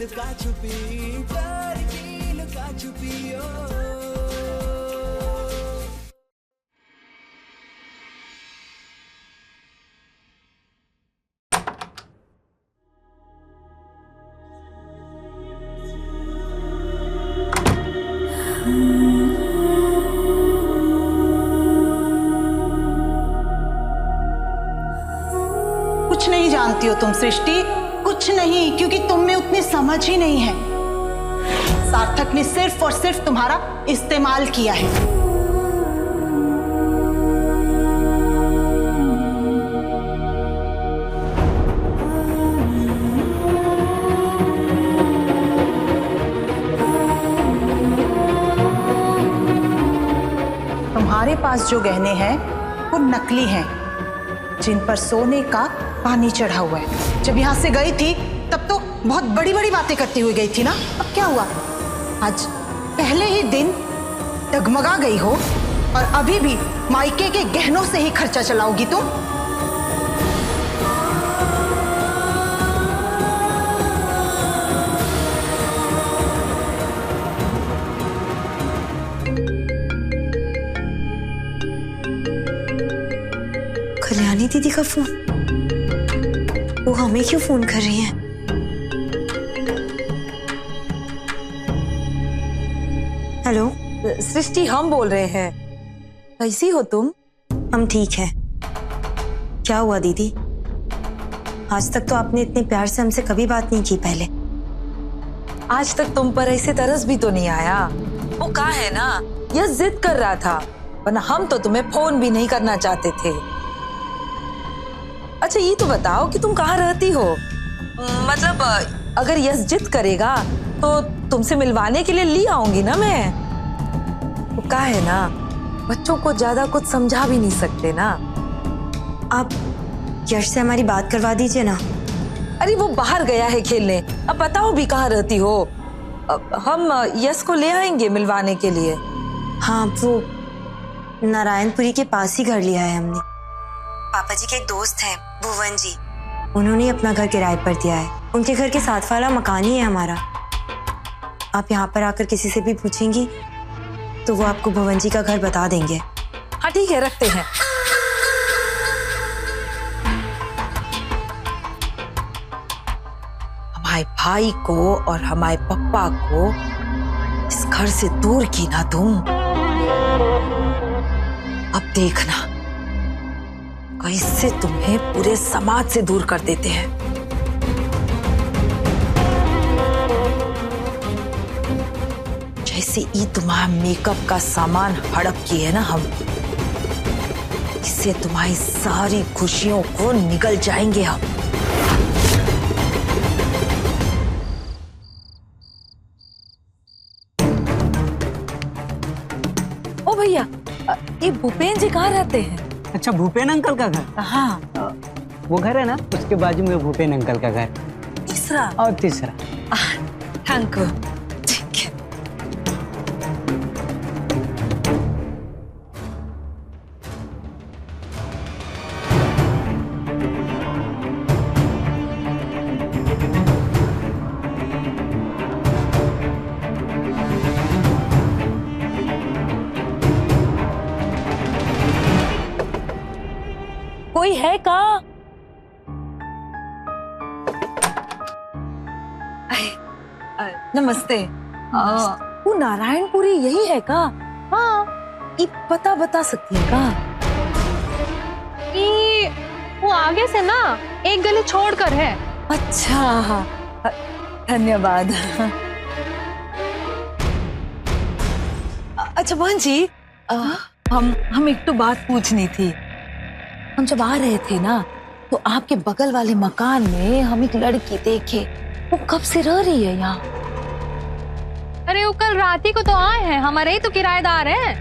लुका छुपी, प्यार की लुका छुपी ओ। कुछ नहीं जानती हो तुम सृष्टि, कुछ नहीं, क्योंकि तुम में उतनी समझ ही नहीं है। सार्थक ने सिर्फ और सिर्फ तुम्हारा इस्तेमाल किया है। तुम्हारे पास जो गहने हैं वो नकली हैं, जिन पर सोने का पानी चढ़ा हुआ है। जब यहाँ से गई थी तब तो बहुत बड़ी बड़ी बातें करती हुई गई थी ना। अब क्या हुआ? आज पहले ही दिन डगमगा गई हो और अभी भी मायके के गहनों से ही खर्चा चलाओगी तुम। कल्याणी दीदी का फोन, वो हमें क्यों फोन कर रही हैं? हेलो सृष्टि, हम बोल रहे हैं। कैसी हो तुम? हम ठीक हैं। क्या हुआ दीदी? आज तक तो आपने इतने प्यार से हमसे कभी बात नहीं की पहले। आज तक तुम पर ऐसे तरस भी तो नहीं आया। वो कहा है ना, यह जिद कर रहा था, वरना हम तो तुम्हें फोन भी नहीं करना चाहते थे। अच्छा ये तो बताओ कि तुम कहाँ रहती हो? मतलब अगर यश जिद करेगा तो तुमसे मिलवाने के लिए ली आऊंगी ना मैं। वो कहा है ना, बच्चों को ज्यादा कुछ समझा भी नहीं सकते ना। आप यश से हमारी बात करवा दीजिए ना। अरे वो बाहर गया है खेलने, अब बताओ भी कहाँ रहती हो। हम यश को ले आएंगे मिलवाने के लिए। हाँ, वो नारायणपुरी के पास ही घर लिया है हमने। पापा जी के एक दोस्त हैं, भुवन जी, उन्होंने अपना घर किराए पर दिया है। उनके घर के साथ वाला मकान ही है हमारा। आप यहाँ पर आकर किसी से भी पूछेंगी तो वो आपको भुवन जी का घर बता देंगे। हाँ ठीक है, रखते हैं। हमारे भाई को और हमारे पप्पा को इस घर से दूर की ना तुम। अब देखना कैसे तुम्हें पूरे समाज से दूर कर देते हैं। जैसे ये तुम्हारा मेकअप का सामान हड़प किए है ना हम, इससे तुम्हारी सारी खुशियों को निगल जाएंगे हम। ओ भैया, ये भूपेन जी कहाँ रहते हैं? अच्छा, भूपेन अंकल का घर? हाँ, वो घर है ना, उसके बाजू में भूपेन अंकल का घर। तीसरा और तीसरा। Thank you. ठीक है। कोई है का? नमस्ते। वो नारायणपुरी यही है का? हाँ। ये पता बता सकती है का? ये वो आगे से ना एक गली छोड़कर है। अच्छा, धन्यवाद। अच्छा बहन जी, हम एक तो बात पूछनी थी। हम जब आ रहे थे ना तो आपके बगल वाले मकान में हम एक लड़की देखे। वो कब से रह रही है यहाँ? अरे वो कल रात ही को तो आए हैं, हमारे ही तो किराएदार हैं।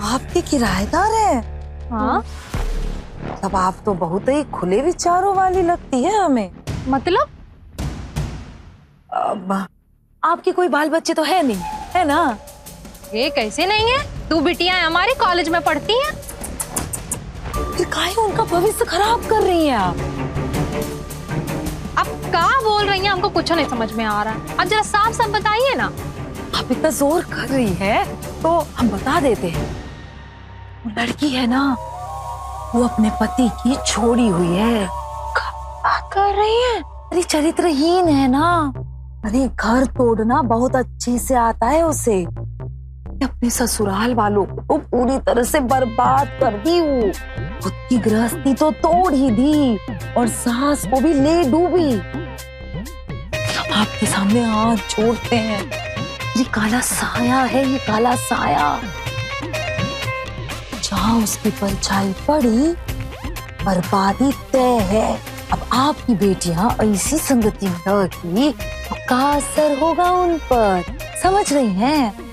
आपके किराएदार हैं? हाँ। तब आप तो बहुत ही खुले विचारों वाली लगती है हमें। मतलब? आपके कोई बाल बच्चे तो है नहीं, है ना? ये कैसे नहीं है? 2 बिटियां हमारे कॉलेज में पढ़ती हैं। फिर काहे उनका भविष्य खराब कर रही हैं आप? अब क्या बोल रही बताएंगे, हमको कुछ नहीं समझ में आ रहा है। अब जरा साफ साफ बताइए ना। आप इतना जोर कर रही है तो हम बता देते हैं। वो लड़की है ना, वो अपने पति की छोड़ी हुई है। क्या कर रही है? अरे चरित्रहीन है ना। अरे घर तोड़ना बहुत अच्छे से आता है उसे। अपने ससुराल वालों को तो पूरी तरह से बर्बाद कर दी। वो खुद की गृहस्थी तो तोड़ ही दी और सास को भी ले डूबी। हम आपके सामने हाथ जोड़ते हैं। ये काला साया है, ये काला साया। जहां उसकी परछाई पड़ी, बर्बादी तय है। अब आपकी बेटियां ऐसी संगति में रही तो क्या असर होगा उन पर, समझ रही हैं?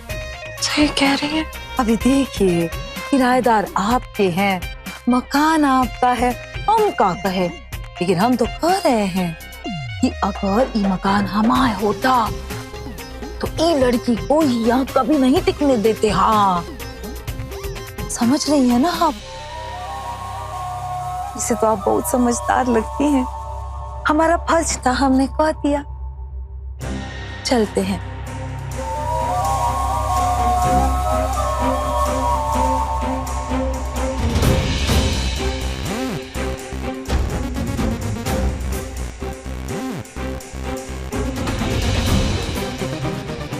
सही कह रही है। अभी देखिए, किराएदार आपके हैं, मकान आपका है, हम का कहे, लेकिन हम तो कह रहे हैं कि अगर ये मकान हमारा होता तो ये लड़की को यहाँ कभी नहीं टिकने देते। हाँ, समझ रही है ना आप? इसे तो आप बहुत समझदार लगती हैं। हमारा फर्ज था, हमने कह दिया। चलते हैं।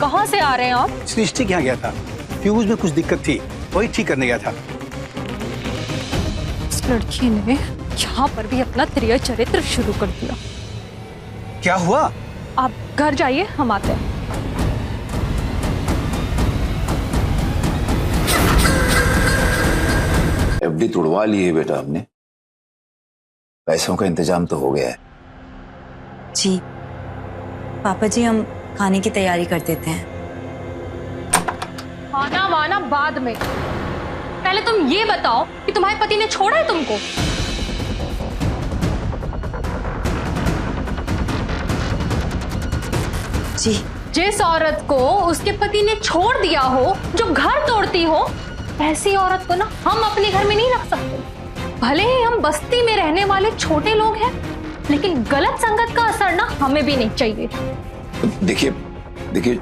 कहाँ से आ रहे हैं आप? सृष्टि के यहाँ गया था, फ्यूज में कुछ दिक्कत थी, वही ठीक करने गया था। इस लड़की ने यहाँ पर भी अपना त्रिय चरित्र शुरू कर दिया। क्या हुआ? आप घर जाइए, हम आते हैं। एफडी तुड़वा ली है बेटा हमने। पैसों का इंतजाम तो हो गया है। जी पापा जी, हम खाने की तैयारी कर देते हैं। खाना वाना बाद में, पहले तुम ये बताओ कि तुम्हारे पति ने छोड़ा है तुमको? जी, जिस औरत को उसके पति ने छोड़ दिया हो, जो घर तोड़ती हो, ऐसी औरत को ना हम अपने घर में नहीं रख सकते। भले ही हम बस्ती में रहने वाले छोटे लोग हैं, लेकिन गलत संगत का असर ना हमें भी नहीं चाहिए। देखिए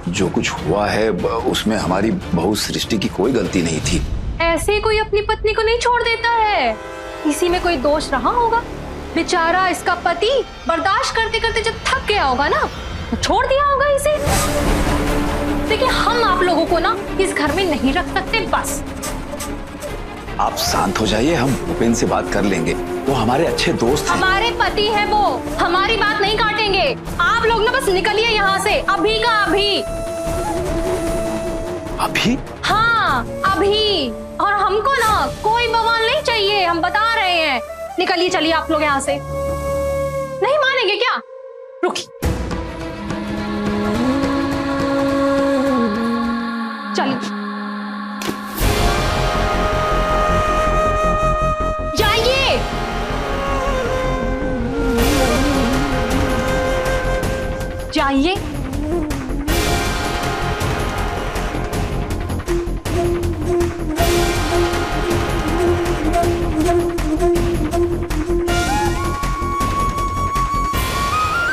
जो कुछ हुआ है उसमें हमारी बहू सृष्टि की कोई गलती नहीं थी। ऐसे कोई अपनी पत्नी को नहीं छोड़ देता है, इसी में कोई दोष रहा होगा। बेचारा इसका पति बर्दाश्त करते करते जब थक गया होगा ना, तो छोड़ दिया होगा इसे। देखिए, हम आप लोगों को ना इस घर में नहीं रख सकते। बस आप शांत हो जाइए, हम भूपेन से बात कर लेंगे, वो हमारे अच्छे दोस्त हैं। हमारे पति है वो, हमारी बात नहीं काटेंगे। आप लोग ना बस निकलिए यहाँ से, अभी का अभी। अभी? हाँ, अभी। और हमको ना कोई बवाल नहीं चाहिए, हम बता रहे हैं। निकलिए, चलिए आप लोग यहाँ से। नहीं मानेंगे क्या? रुकिए, चलिए जाइए। जाइए।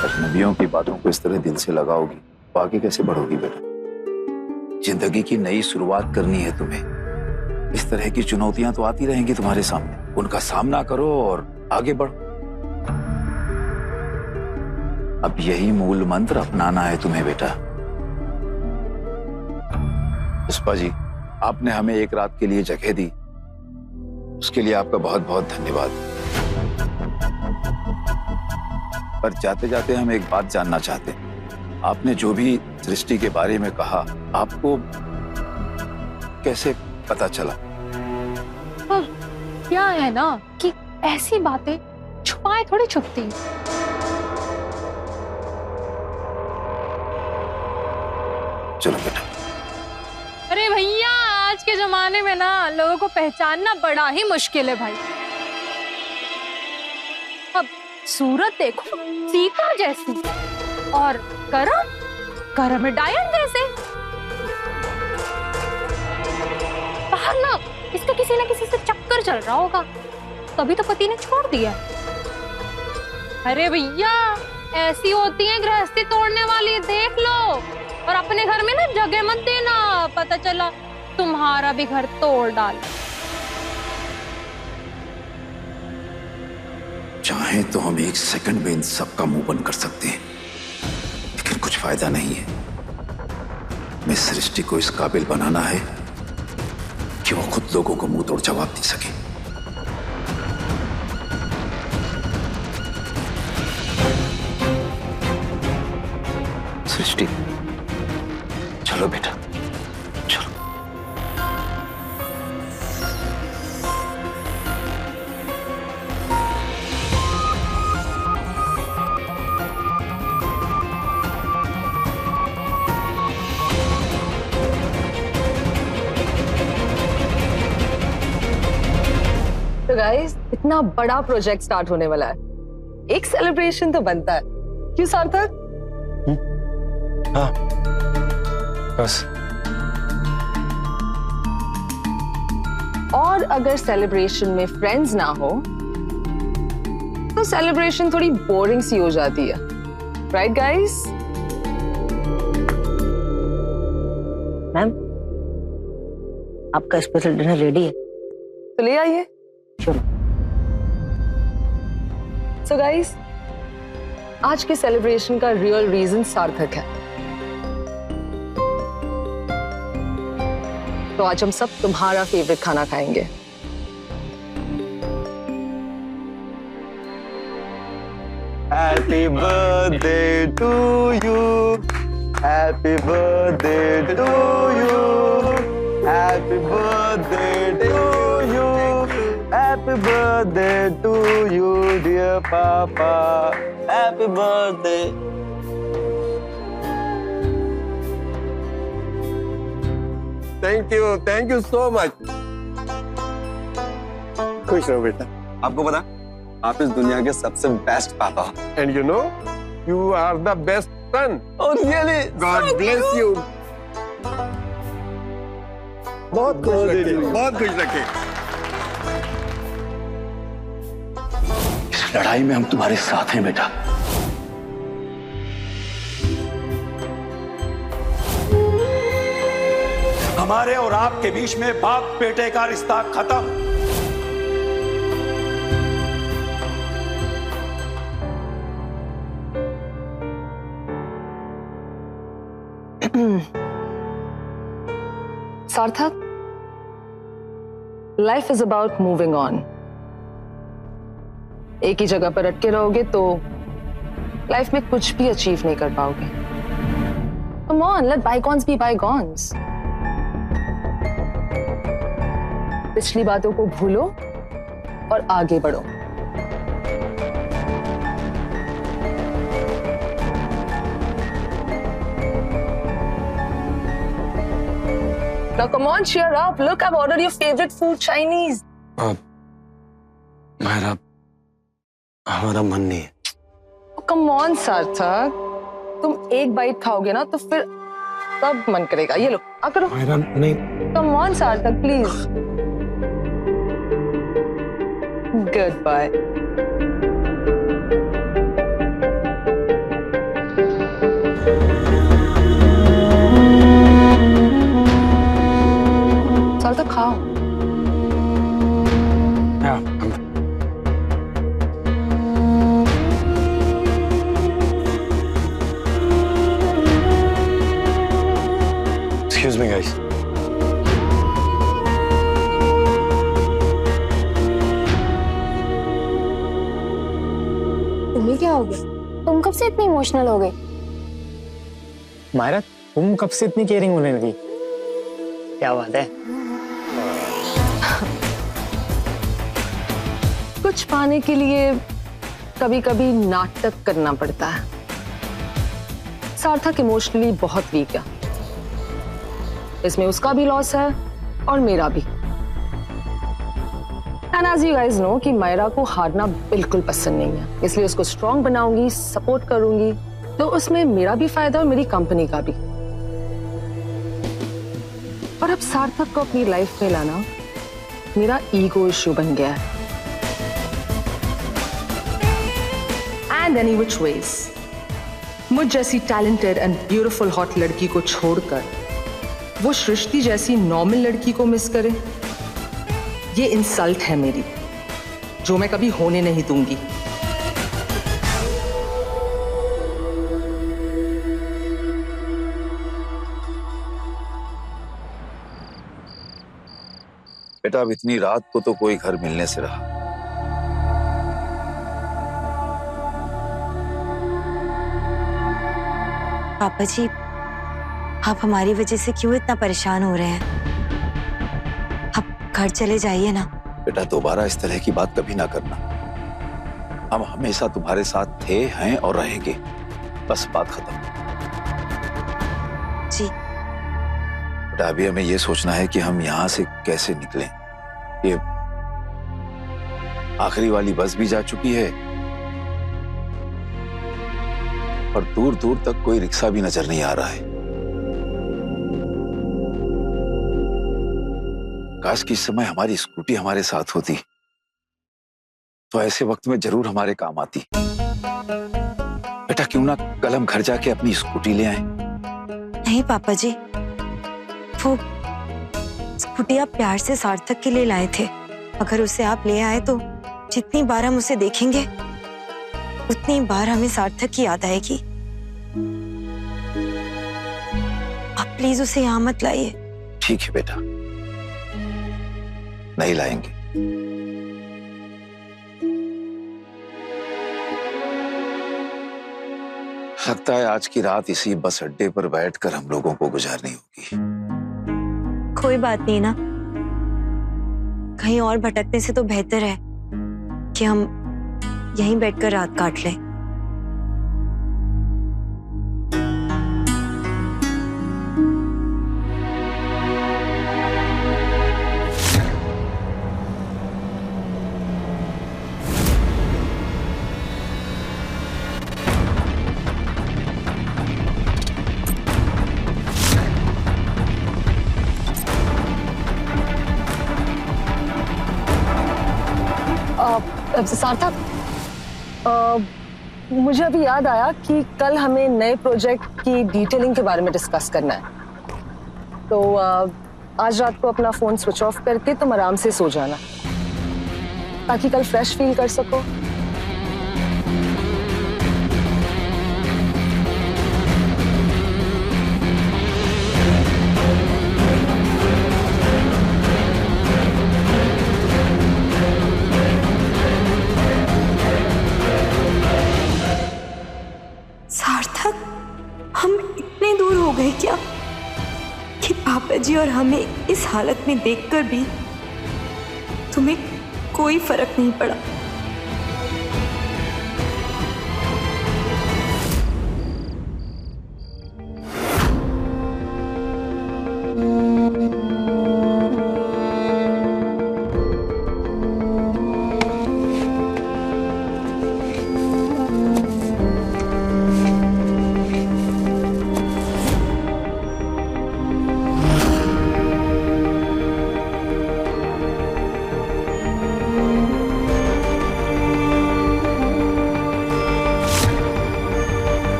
अजनबियों की बातों को इस तरह दिल से लगाओगी तो आगे कैसे बढ़ोगी बेटा? जिंदगी की नई शुरुआत करनी है तुम्हें। इस तरह की चुनौतियां तो आती रहेंगी तुम्हारे सामने, उनका सामना करो और आगे बढ़ो। अब यही मूल मंत्र अपनाना है तुम्हें बेटा। पुष्पा जी, आपने हमें एक रात के लिए जगह दी, उसके लिए आपका बहुत बहुत धन्यवाद। पर जाते जाते हम एक बात जानना चाहते हैं। आपने जो भी सृष्टि के बारे में कहा, आपको कैसे पता चला? अब क्या है ना कि ऐसी बातें छुपाए थोड़ी छुपती। चलो बेटा। अरे भैया, आज के जमाने में ना लोगों को पहचानना बड़ा ही मुश्किल है भाई। अब सूरत देखो, सीता जैसी, और करम में डायन जैसे। बाहर ना इसका किसी ना किसी से चक्कर चल रहा होगा, तभी तो पति ने छोड़ दिया। अरे भैया, ऐसी होती है गृहस्थी तोड़ने वाली, देख लो। और अपने घर में ना जगह मत देना, पता चला तुम्हारा भी घर तोड़ डाल। चाहे तो हम 1 सेकंड में इन सब का मुंह बंद कर सकते हैं, लेकिन कुछ फायदा नहीं है। मैं सृष्टि को इस काबिल बनाना है कि वो खुद लोगों को मुंह तोड़ जवाब दे सके। सृष्टि, चलो बेटा, चलो। तो गाइस, इतना बड़ा प्रोजेक्ट स्टार्ट होने वाला है, एक सेलिब्रेशन तो बनता है, क्यों सार्थक? हाँ, बस। और अगर सेलिब्रेशन में फ्रेंड्स ना हो तो सेलिब्रेशन थोड़ी बोरिंग सी हो जाती है, राइट गाइस? मैम, आपका स्पेशल डिनर रेडी है, तो ले आइए। चलो। सो गाइस, आज के सेलिब्रेशन का रियल रीजन सार्थक है। तो आज हम सब तुम्हारा फेवरेट खाना खाएंगे। Happy birthday to you. Happy birthday to you. Happy birthday to you. Happy birthday to you, dear Papa. Happy birthday. Thank you so much. खुश रहो बेटा। आपको पता, आप इस दुनिया के सबसे बेस्ट पापा हो। And you know, you are the best son. Oh really? God bless you. बहुत खुश रखे, बहुत खुश रखे। इस लड़ाई में हम तुम्हारे साथ हैं बेटा। हमारे और आपके बीच में बाप बेटे का रिश्ता खत्म। सार्थक, life is about moving on. एक ही जगह पर अटके रहोगे तो लाइफ में कुछ भी अचीव नहीं कर पाओगे। Come on, let bygones be bygones. पिछली बातों को भूलो और आगे बढ़ो। Now come on, cheer up. Look, I've ordered your favorite food, Chinese. हमारा मन नहीं है। Come on, सार्थक। तुम एक बाइट खाओगे ना तो फिर तब मन करेगा। ये लो, आ करो। मेरा नहीं। Come on, सार्थक, please. Goodbye. सार्थक खाओ। Excuse me, guys. तुम्हें क्या हो गया? तुम कब से इतनी इमोशनल हो गए? मायरा, तुम कब से इतनी केयरिंग होने लगी? क्या बात है? कुछ पाने के लिए कभी कभी नाटक करना पड़ता है। सार्थक इमोशनली बहुत वीक है। इसमें उसका भी लॉस है और मेरा भी। And as you guys know कि मायरा को हारना बिल्कुल पसंद नहीं है, इसलिए उसको स्ट्रांग बनाऊंगी, सपोर्ट करूंगी, तो उसमें मेरा भी फायदा और मेरी कंपनी का भी। और अब सार्थक को अपनी लाइफ में लाना मेरा ईगो इश्यू बन गया है। एंड एनी व्हिच वेज मुझ जैसी टैलेंटेड एंड ब्यूटीफुल हॉट लड़की को छोड़कर वो सृष्टि जैसी नॉर्मल लड़की को मिस करे, ये इंसल्ट है मेरी, जो मैं कभी होने नहीं दूंगी। बेटा अब इतनी रात को तो कोई घर मिलने से रहा। पापा जी, आप हमारी वजह से क्यों इतना परेशान हो रहे हैं? आप घर चले जाइए ना। बेटा दोबारा इस तरह की बात कभी ना करना। हम हमेशा तुम्हारे साथ थे, हैं और रहेंगे, बस बात खत्म। जी बेटा अभी हमें यह सोचना है कि हम यहाँ से कैसे निकलें। ये आखिरी वाली बस भी जा चुकी है और दूर दूर तक कोई रिक्शा भी नजर नहीं आ रहा है। काश कि इस समय हमारी स्कूटी हमारे साथ होती तो ऐसे वक्त में जरूर हमारे काम आती। बेटा क्यों ना कल हम घर जाके अपनी स्कूटी ले आए? नहीं पापा जी, वो स्कूटी आप प्यार से सार्थक के लिए लाए थे। अगर उसे आप ले आए तो जितनी बार हम उसे देखेंगे उतनी बार हमें सार्थक की याद आएगी। आप प्लीज उसे यहाँ मत लाइए। ठीक है बेटा, नहीं लाएंगे। लगता है आज की रात इसी बस अड्डे पर बैठकर हम लोगों को गुजारनी होगी। कोई बात नहीं ना, कहीं और भटकने से तो बेहतर है कि हम यहीं बैठकर रात काट लें। सार्थक, मुझे अभी याद आया कि कल हमें नए प्रोजेक्ट की डिटेलिंग के बारे में डिस्कस करना है, तो आज रात को अपना फोन स्विच ऑफ करके तुम आराम से सो जाना ताकि कल फ्रेश फील कर सको। सार्थक, हम इतने दूर हो गए क्या कि पापा जी और हमें इस हालत में देखकर भी तुम्हें कोई फर्क नहीं पड़ा?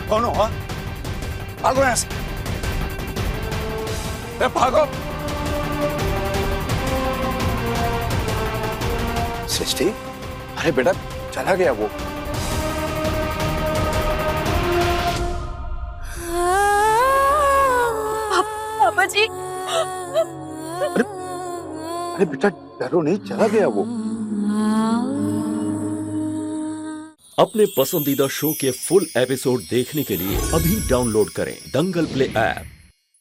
कौन हो? भागो यहाँ से, भागो। सृष्टि, अरे बेटा चला गया वो। पापा जी, अरे बेटा डरो नहीं, चला गया वो। अपने पसंदीदा शो के फुल एपिसोड देखने के लिए अभी डाउनलोड करें दंगल प्ले ऐप।